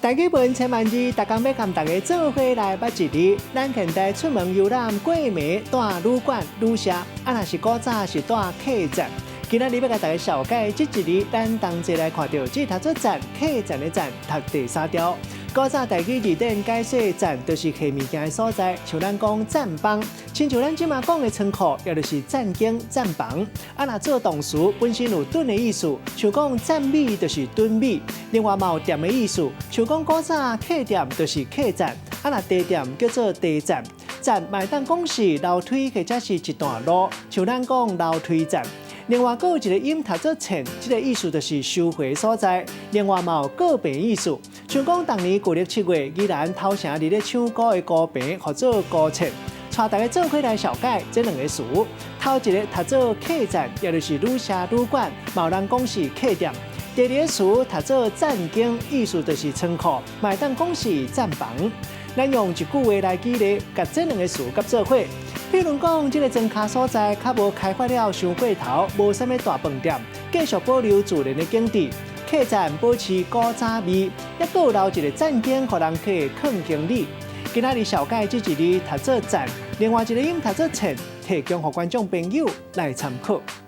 大家本千万字，大家要跟大家做伙来捌一日。咱现代出门游览过暝，住旅馆、旅社，若是古早是住客栈。今仔日要甲大家小解这一日，咱同齐来看到这头做站客栈的站，读第3条。古早台语字典解说站，就是下物件的所在，像咱讲站房，亲像咱即马讲的仓库，也就是站间、站房。若做动词，本身有蹲的意思，像讲站米就是蹲米。另外嘛有店的意思，像讲古早客店就是客栈，若地店叫做地站。站卖当讲是楼梯或者是一段路，像咱讲楼梯站。另外，还有一个音读做浅，这个意思就是收回所在。另外嘛有个别意思，像讲当年旧历7月，宜兰头城伫咧唱歌的歌病，或做歌浅。带大家做伙来小解这两个词。头一个读做客栈，也就是旅社、旅馆，嘛有人讲是客店。第二个词读做站间，意思就是仓库，嘛当讲是站房。咱用一句话来举例，甲这两个词合做伙。比如讲，这个庄卡所在较无开发了伤过头，无啥物大饭店，继续保留自然的景致。客栈保持古早味，还佫有留一个站间，互人客抗经理。今仔日小解这一日读做站，另外一个音读做浅，提供给观众朋友来参考。